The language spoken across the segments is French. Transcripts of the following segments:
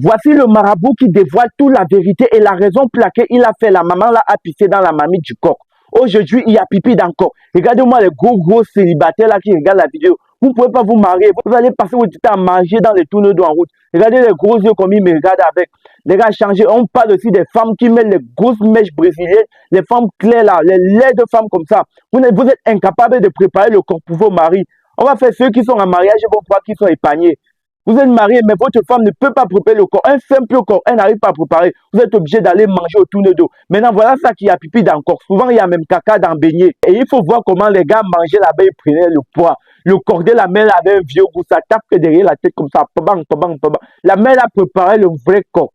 Voici le marabout qui dévoile toute la vérité et la raison pour laquelle il a fait la maman là a pissé dans la mamie du coq. Aujourd'hui, il y a pipi dans le coq. Regardez-moi les gros célibataires là qui regardent la vidéo. Vous ne pouvez pas vous marier. Vous allez passer votre temps à manger dans les tourneaux en route. Regardez les gros yeux comme ils me regardent avec. Les gars, changez. On parle aussi des femmes qui mettent les grosses mèches brésiliennes, les femmes claires là, les laides femmes comme ça. Vous êtes incapables de préparer le corps pour vos maris. On va faire ceux qui sont en mariage et vont voir qui sont épargnés. Vous êtes marié, mais votre femme ne peut pas préparer le corps. Un simple corps, elle n'arrive pas à préparer. Vous êtes obligé d'aller manger au tourne d'eau. Maintenant, voilà ça qui a pipi dans le corps. Souvent, il y a même caca dans le beignet. Et il faut voir comment les gars mangeaient là-bas, ils prenaient le poids. Le corps de la mère avait un vieux goût. Ça tape que derrière la tête comme ça. La mère a préparé le vrai corps.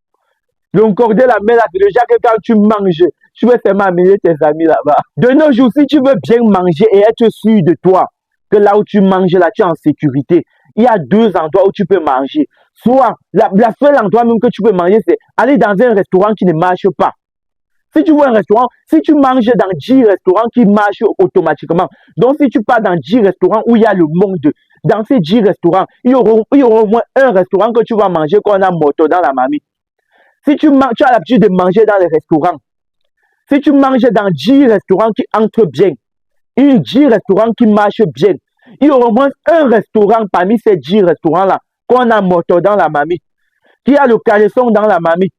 Le corps de la mère, c'est déjà que quand tu manges, tu veux seulement amener tes amis là-bas. De nos jours, si tu veux bien manger et être sûr de toi, que là où tu manges, là, tu es en sécurité. Il y a deux endroits où tu peux manger. Soit, la seule endroit même que tu peux manger, c'est aller dans un restaurant qui ne marche pas. Si tu vois un restaurant, si tu manges dans 10 restaurants qui marchent automatiquement, donc si tu pars dans 10 restaurants où il y a le monde, dans ces 10 restaurants, il y aura au moins un restaurant que tu vas manger quand on a moto dans la mamie. Si tu as l'habitude de manger dans les restaurants, si tu manges dans 10 restaurants qui entrent bien, 10 restaurants qui marchent bien, il y aura au moins un restaurant parmi ces 10 restaurants-là qu'on a moto dans la mamie, qui a le caleçon dans la mamie,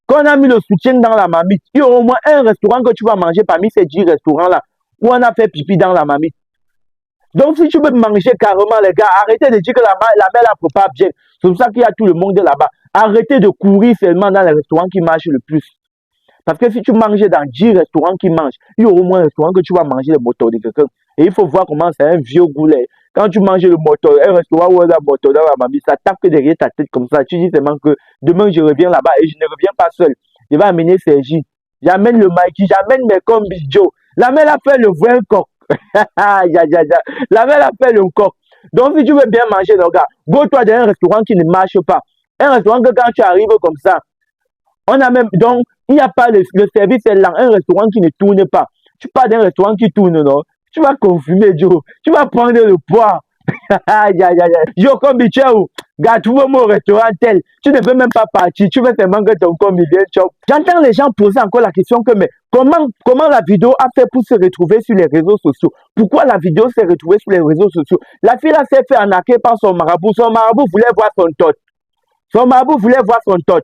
qu'on a mis le soutien dans la mamie. Il y aura au moins un restaurant que tu vas manger parmi ces 10 restaurants-là où on a fait pipi dans la mamie. Donc, si tu veux manger carrément, les gars, arrêtez de dire que la mère la prépare bien. C'est pour ça qu'il y a tout le monde là-bas. Arrêtez de courir seulement dans les restaurants qui marchent le plus. Parce que si tu manges dans 10 restaurants qui mangent, il y aura au moins un restaurant que tu vas manger le moteur de quelqu'un. Et il faut voir comment c'est un vieux goulet. Quand tu manges le moteur, un restaurant où il y a le moteur dans la mamie, ça tape que derrière ta tête comme ça. Tu dis seulement que demain je reviens là-bas et je ne reviens pas seul. Je vais amener Sergi. J'amène le Mikey, j'amène mes combis Joe. La mère a fait le vrai coq. La mère a fait le coq. Donc si tu veux bien manger, le gars, go-toi dans un restaurant qui ne marche pas. Un restaurant que quand tu arrives comme ça, on a même, donc, il n'y a pas le service est lent, un restaurant qui ne tourne pas. Tu pars d'un restaurant qui tourne, non? Tu vas confumer, Joe. Tu vas prendre le poids. Yo, comme Bichou, gars, tu veux mon restaurant tel. Tu ne peux même pas partir. Tu veux seulement que ton corps vienne chop. J'entends les gens poser encore la question que, mais comment la vidéo a fait pour se retrouver sur les réseaux sociaux? Pourquoi la vidéo s'est retrouvée sur les réseaux sociaux? La fille là s'est fait arnaquer par son marabout. Son marabout voulait voir son tot. Son marabout voulait voir son tot.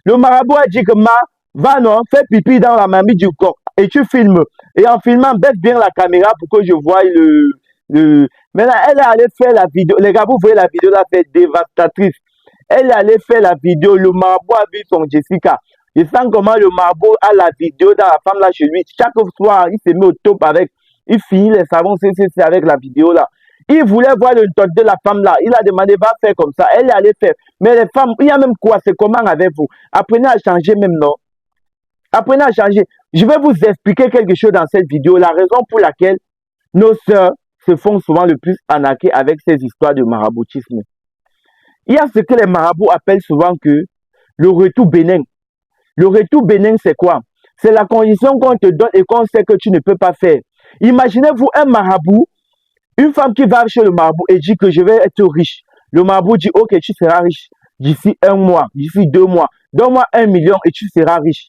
Le marabout a dit que va non, fais pipi dans la mamie du coq et tu filmes. Et en filmant, baisse bien la caméra pour que je voie le... Maintenant, elle est allée faire la vidéo. Les gars, vous voyez la vidéo là, c'est dévastatrice. Elle est allée faire la vidéo. Le marabout a vu son Jessica. Je sens comment le marabout a la vidéo dans la femme là chez lui. Chaque soir, il se met au top avec. Il finit les savons c'est avec la vidéo là. Il voulait voir le tot de la femme là. Il a demandé, va faire comme ça. Elle est allée faire. Mais les femmes, il y a même quoi? C'est comment avec vous? Apprenez à changer même, non? Apprenez à changer. Je vais vous expliquer quelque chose dans cette vidéo. La raison pour laquelle nos sœurs se font souvent le plus arnaquer avec ces histoires de maraboutisme. Il y a ce que les marabouts appellent souvent que le retour bénin. Le retour bénin, c'est quoi? C'est la condition qu'on te donne et qu'on sait que tu ne peux pas faire. Imaginez-vous un marabout, une femme qui va chez le marabout et dit que je vais être riche. Le marabout dit, ok, tu seras riche d'ici 1 mois, d'ici 2 mois. Donne-moi 1 million et tu seras riche.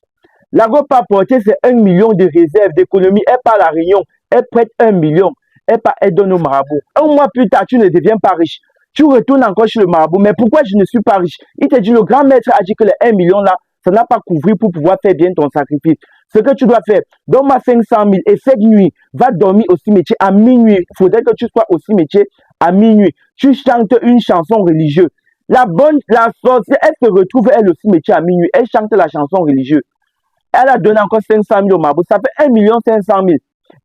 La robe à porter, c'est 1 million de réserves d'économie. Elle part à la Réunion, elle prête 1 million. Elle donne au marabout. 1 mois plus tard, tu ne deviens pas riche. Tu retournes encore chez le marabout. Mais pourquoi je ne suis pas riche? Il te dit, le grand maître a dit que les 1 million là, ça n'a pas couvert pour pouvoir faire bien ton sacrifice. Ce que tu dois faire, donne-moi 500 000 et cette nuit, va dormir au cimetière à minuit. Il faudrait que tu sois au cimetière à minuit. Tu chantes une chanson religieuse. La sorcière, elle se retrouve, elle, au cimetière à minuit. Elle chante la chanson religieuse. Elle a donné encore 500 000 au marabout. Ça fait 1 500 000.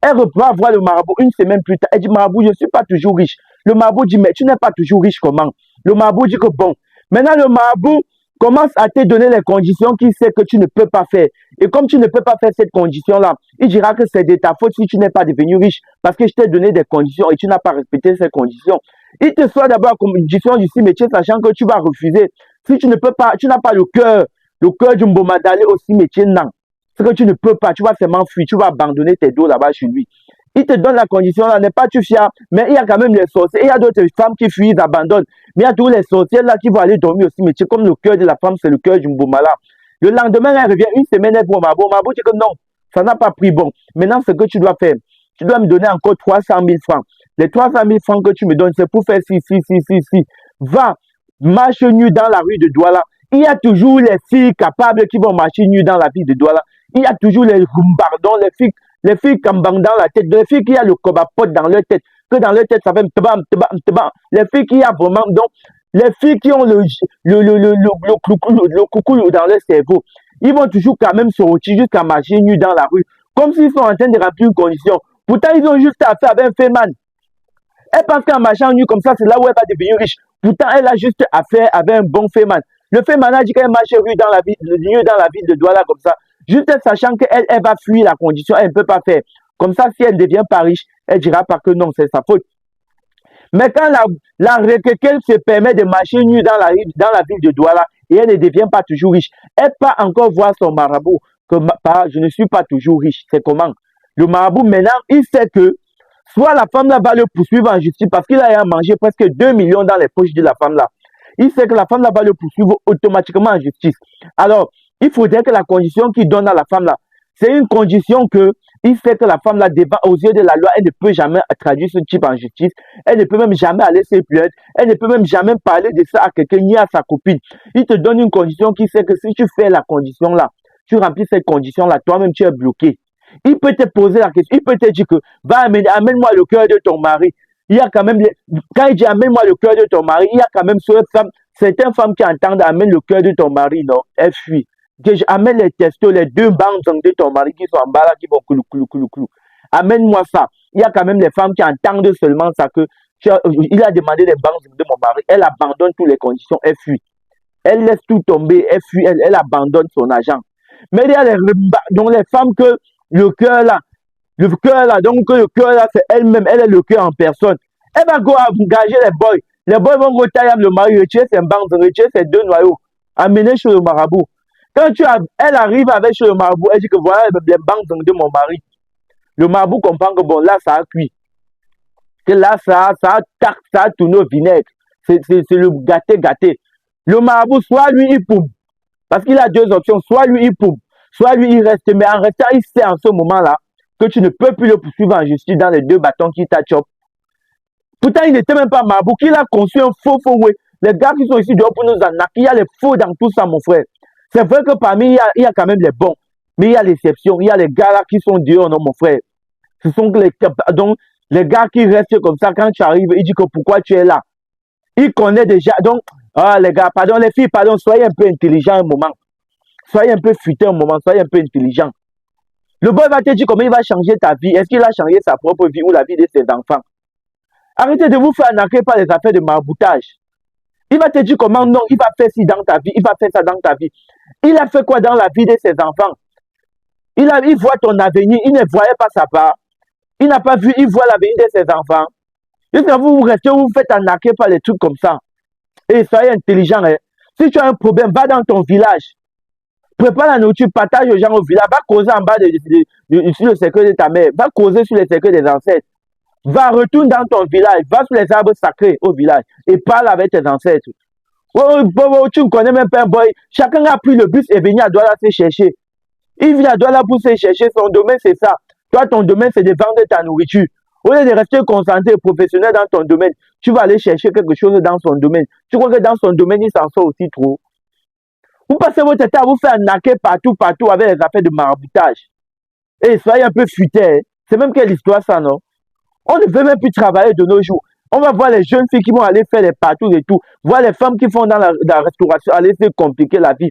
Elle reprend voir le marabout une semaine plus tard. Elle dit, marabout, je ne suis pas toujours riche. Le marabout dit, mais tu n'es pas toujours riche, comment? Le marabout dit que bon. Maintenant, le marabout commence à te donner les conditions qu'il sait que tu ne peux pas faire. Et comme tu ne peux pas faire cette condition-là, il dira que c'est de ta faute si tu n'es pas devenu riche. Parce que je t'ai donné des conditions et tu n'as pas respecté ces conditions. Il te soit d'abord condition du cimetière, sachant que tu vas refuser. Si tu ne peux pas, tu n'as pas le cœur du Mboma d'aller au cimetière, non. C'est que tu ne peux pas, tu vas seulement fuir, tu vas abandonner tes dos là-bas chez lui. Il te donne la condition là, n'est pas tu fiable, mais il y a quand même les sorciers. Il y a d'autres femmes qui fuient, ils abandonnent. Mais il y a tous les sorciers là qui vont aller dormir aussi. Mais c'est comme le cœur de la femme, c'est le cœur du Mboumala. Le lendemain, elle revient une semaine, elle voit Mabo. Mabo dit que non, ça n'a pas pris bon. Maintenant, ce que tu dois faire, tu dois me donner encore 300 000 francs. Les 300 000 francs que tu me donnes, c'est pour faire si. Va, marche nu dans la rue de Douala. Il y a toujours les filles capables qui vont marcher nu dans la ville de Douala. Il y a toujours les rumbardons, les filles kambang dans la tête, les filles qui ont le kobapot dans leur tête, que dans leur tête ça fait tebam. Les filles qui ont vraiment, donc, les filles qui ont le coucou dans leur cerveau, ils vont toujours quand même sortir jusqu'à marcher nu dans la rue, comme s'ils sont en train de remplir une condition. Pourtant, ils ont juste à faire avec un féman. Elle pense qu'en marchant nu comme ça, c'est là où elle va devenir riche. Pourtant, elle a juste à faire avec un bon féman. Le féman a dit qu'elle marche nu dans la ville de Douala comme ça. Juste sachant qu'elle va fuir la condition, elle ne peut pas faire. Comme ça, si elle ne devient pas riche, elle ne dira pas que non, c'est sa faute. Mais quand qu'elle se permet de marcher nu dans la ville de Douala et elle ne devient pas toujours riche, elle peut encore voir son marabout que je ne suis pas toujours riche. C'est comment? Le marabout, maintenant, il sait que soit la femme là va le poursuivre en justice parce qu'il a mangé presque 2 millions dans les poches de la femme là. Il sait que la femme là va le poursuivre automatiquement en justice. Alors, il faudrait que la condition qu'il donne à la femme là, c'est une condition que il sait que la femme là, devant, aux yeux de la loi, elle ne peut jamais traduire ce type en justice. Elle ne peut même jamais aller se plaindre. Elle ne peut même jamais parler de ça à quelqu'un ni à sa copine. Il te donne une condition qui sait que si tu fais la condition là, tu remplis cette condition là, toi-même tu es bloqué. Il peut te poser la question, il peut te dire que amène-moi le cœur de ton mari. Il y a quand même, quand il dit amène-moi le cœur de ton mari, il y a quand même certaines femmes qui entendent amène le cœur de ton mari, non, elles fuient. Que amène les testos, les 2 bandes de ton mari qui sont en bas là, qui vont clou. Amène-moi ça. Il y a quand même les femmes qui entendent seulement ça que il a demandé les bandes de mon mari, elle abandonne toutes les conditions, elle fuit. Elle laisse tout tomber, elle fuit, elle abandonne son agent. Mais il y a donc les femmes que le cœur là, donc le cœur là, c'est elle-même, elle est le cœur en personne. Elle va engager les boys. Les boys vont retailler le mari, retirer ses bandes, retirer ses 2 noyaux, amener chez le marabout. Quand elle arrive avec chez le marabout, elle dit que voilà les bandes de mon mari. Le marabout comprend que bon, là, ça a cuit. Que là, ça a tourné au vinaigre. C'est le gâté. Le marabout, soit lui, il poume. Parce qu'il a 2 options. Soit lui, il poume. Soit lui, il reste. Mais en restant, il sait en ce moment-là que tu ne peux plus le poursuivre en justice dans les 2 bâtons qui t'achopent. Pourtant, il n'était même pas marabout. Il a conçu un faux ouais. Les gars qui sont ici dehors pour nous arnaquer, il y a les faux dans tout ça, mon frère. C'est vrai que parmi, il y a quand même les bons. Mais il y a l'exception. Il y a les gars là qui sont dehors, non, mon frère. Ce sont donc, les gars qui restent comme ça, quand tu arrives, ils disent que pourquoi tu es là. Ils connaissent déjà. Donc, les gars, pardon, les filles, pardon, soyez un peu intelligents un moment. Soyez un peu futés un moment, soyez un peu intelligents. Le boy va te dire comment il va changer ta vie. Est-ce qu'il a changé sa propre vie ou la vie de ses enfants? Arrêtez de vous faire arnaquer par les affaires de maraboutage. Il va te dire comment non, il va faire ci dans ta vie, il va faire ça dans ta vie. Il a fait quoi dans la vie de ses enfants? Il voit ton avenir, il ne voyait pas sa part. Il n'a pas vu, il voit l'avenir de ses enfants. Jusqu'à vous restez, vous faites arnaquer par les trucs comme ça. Et soyez intelligent. Hein. Si tu as un problème, va dans ton village. Prépare la nourriture, partage aux gens au village. Va causer en bas sur le cercueil de ta mère. Va causer sur le cercueil des ancêtres. Va, retourne dans ton village. Va sur les arbres sacrés au village. Et parle avec tes ancêtres. Tu ne connais même pas un boy. Chacun a pris le bus et venu à Douala se chercher. Il vient à Douala pour se chercher. Son domaine, c'est ça. Toi, ton domaine, c'est de vendre ta nourriture. Au lieu de rester concentré et professionnel dans ton domaine, tu vas aller chercher quelque chose dans son domaine. Tu crois que dans son domaine, il s'en sort aussi trop. Vous passez votre temps à vous faire arnaquer partout avec les affaires de maraboutage. Et soyez un peu futés. C'est même quelle histoire ça, non? On ne veut même plus travailler de nos jours. On va voir les jeunes filles qui vont aller faire les partout et tout. Voir les femmes qui font dans la restauration aller se compliquer la vie.